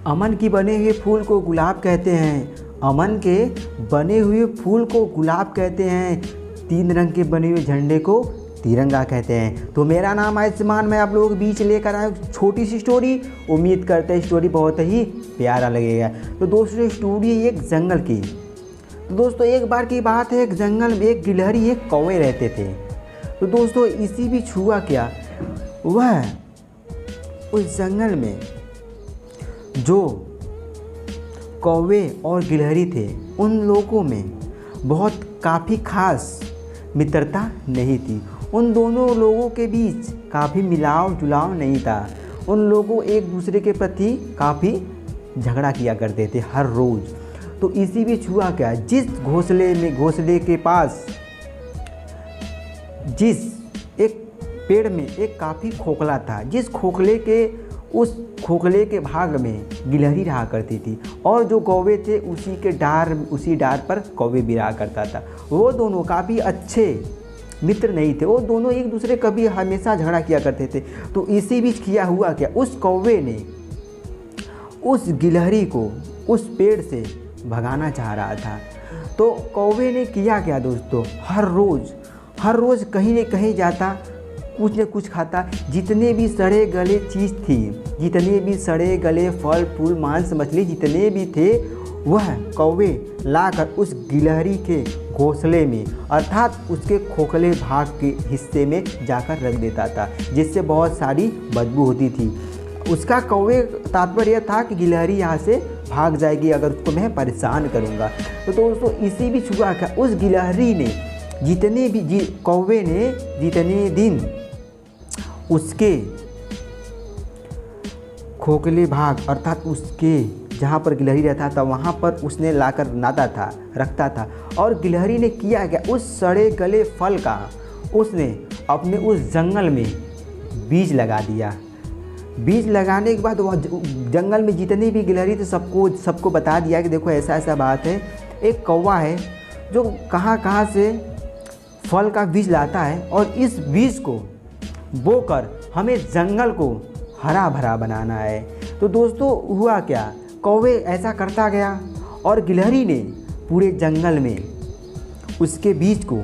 अमन की बने हुए फूल को गुलाब कहते हैं। अमन के बने हुए फूल को गुलाब कहते हैं। 3 रंग के बने हुए झंडे को तिरंगा कहते हैं। तो मेरा नाम आयुष्मान, मैं आप लोगों के बीच लेकर आया छोटी सी स्टोरी। उम्मीद करते हैं स्टोरी बहुत ही प्यारा लगेगा। तो दोस्तों स्टोरी है एक जंगल की। तो दोस्तों एक बार की बात है, एक जंगल में एक गिलहरी एक कौवे रहते थे। तो दोस्तों इसी बीच हुआ क्या, वह उस जंगल में जो कौवे और गिलहरी थे उन लोगों में बहुत काफ़ी खास मित्रता नहीं थी। उन दोनों लोगों के बीच काफ़ी मिलाव जुलाव नहीं था। उन लोगों एक दूसरे के प्रति काफ़ी झगड़ा किया करते थे हर रोज़। तो इसी बीच हुआ क्या, जिस घोंसले के पास जिस एक पेड़ में एक काफ़ी खोखला था, उस खोखले के भाग में गिलहरी रहा करती थी और जो कौवे थे उसी डार पर कौवे भी रहा करता था। वो दोनों काफ़ी अच्छे मित्र नहीं थे, वो दोनों एक दूसरे कभी हमेशा झगड़ा किया करते थे। तो इसी बीच किया हुआ क्या, उस कौवे ने उस गिलहरी को उस पेड़ से भगाना चाह रहा था। तो कौवे ने किया क्या दोस्तों, हर रोज़ कहीं न कहीं जाता, कुछ न कुछ खाता। जितने भी सड़े गले चीज़ थी, जितने भी सड़े गले फल फूल मांस मछली जितने भी थे, वह कौवे लाकर उस गिलहरी के घोंसले में अर्थात उसके खोखले भाग के हिस्से में जाकर रख देता था, जिससे बहुत सारी बदबू होती थी। उसका कौवे तात्पर्य यह था कि गिलहरी यहाँ से भाग जाएगी अगर उसको मैं परेशान करूँगा। तो दोस्तों इसी बीच हुआ क्या, उस गिलहरी ने कौवे ने जितने दिन उसके खोखले भाग अर्थात उसके जहाँ पर गिलहरी रहता था वहाँ पर उसने लाकर रखता था। और गिलहरी ने किया क्या, उस सड़े गले फल का उसने अपने उस जंगल में बीज लगा दिया। बीज लगाने के बाद वह जंगल में जितने भी गिलहरी थे सबको बता दिया कि देखो ऐसा बात है, एक कौवा है जो कहाँ से फल का बीज लाता है और इस बीज को बोकर हमें जंगल को हरा भरा बनाना है। तो दोस्तों हुआ क्या, कौवे ऐसा करता गया और गिलहरी ने पूरे जंगल में उसके बीज को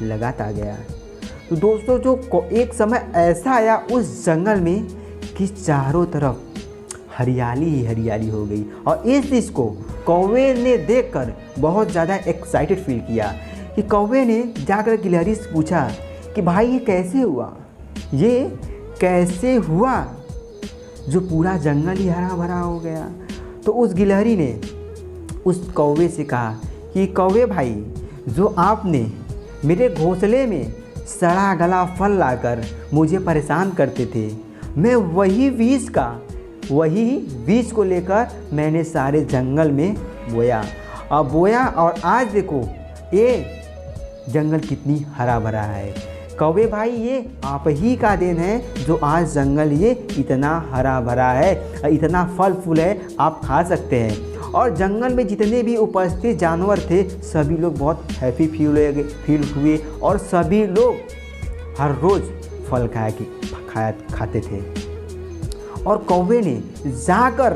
लगाता गया। तो दोस्तों जो एक समय ऐसा आया उस जंगल में कि चारों तरफ हरियाली ही हरियाली हो गई। और इस चीज़ को कौवे ने देखकर बहुत ज़्यादा एक्साइटेड फील किया कि कौवे ने जाकर गिलहरी से पूछा कि भाई ये कैसे हुआ जो पूरा जंगल ही हरा भरा हो गया। तो उस गिलहरी ने उस कौवे से कहा कि कौवे भाई, जो आपने मेरे घोंसले में सड़ा गला फल लाकर मुझे परेशान करते थे, मैं वही बीज को लेकर मैंने सारे जंगल में बोया और आज देखो ये जंगल कितनी हरा भरा है। कौवे भाई ये आप ही का देन है जो आज जंगल ये इतना हरा भरा है, इतना फल फूल है, आप खा सकते हैं। और जंगल में जितने भी उपस्थित जानवर थे सभी लोग बहुत हैप्पी फील हुए और सभी लोग हर रोज़ फल खाते थे। और कौवे ने जाकर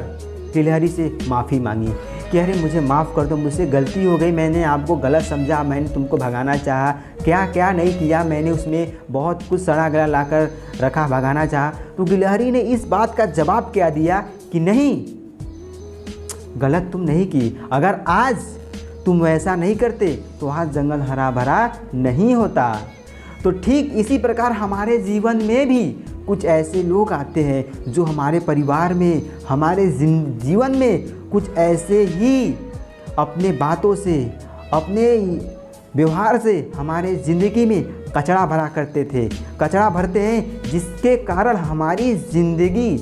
गिलहरी से माफ़ी मांगी कि अरे मुझे माफ़ कर दो, मुझसे गलती हो गई, मैंने आपको गलत समझा, मैंने तुमको भगाना चाहा, क्या नहीं किया, मैंने उसमें बहुत कुछ सड़ा गला लाकर रखा, भगाना चाहा। तो गिलहरी ने इस बात का जवाब क्या दिया कि नहीं, गलत तुम नहीं की, अगर आज तुम वैसा नहीं करते तो आज जंगल हरा भरा नहीं होता। तो ठीक इसी प्रकार हमारे जीवन में भी कुछ ऐसे लोग आते हैं जो हमारे परिवार में, हमारे जीवन में कुछ ऐसे ही अपने बातों से, अपने व्यवहार से हमारे ज़िंदगी में कचरा भरते हैं, जिसके कारण हमारी ज़िंदगी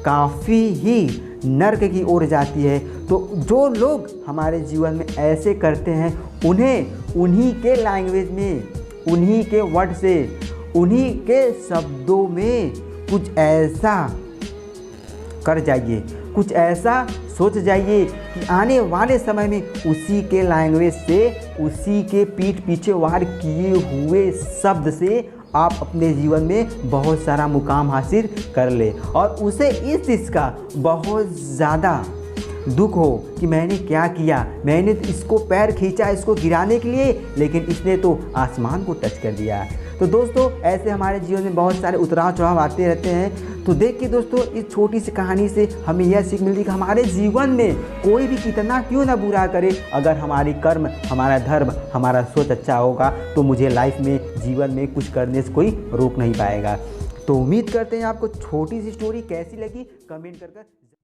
काफ़ी ही नर्क की ओर जाती है। तो जो लोग हमारे जीवन में ऐसे करते हैं उन्हें उन्हीं के लैंग्वेज में, उन्हीं के वर्ड से, उन्हीं के शब्दों में कुछ ऐसा कर जाइए, कुछ ऐसा सोच जाइए कि आने वाले समय में उसी के लैंग्वेज से, उसी के पीठ पीछे वार किए हुए शब्द से आप अपने जीवन में बहुत सारा मुकाम हासिल कर ले और उसे इस चीज़ का बहुत ज़्यादा दुख हो कि मैंने क्या किया, मैंने तो इसको पैर खींचा इसको गिराने के लिए, लेकिन इसने तो आसमान को टच कर दिया। तो दोस्तों ऐसे हमारे जीवन में बहुत सारे उतराव चढ़ाव आते रहते हैं। तो देख के दोस्तों इस छोटी सी कहानी से हमें यह सीख मिलती है कि हमारे जीवन में कोई भी कितना क्यों ना बुरा करे, अगर हमारी कर्म, हमारा धर्म, हमारा सोच अच्छा होगा तो मुझे लाइफ में, जीवन में कुछ करने से कोई रोक नहीं पाएगा। तो उम्मीद करते हैं आपको छोटी सी स्टोरी कैसी लगी, कमेंट कर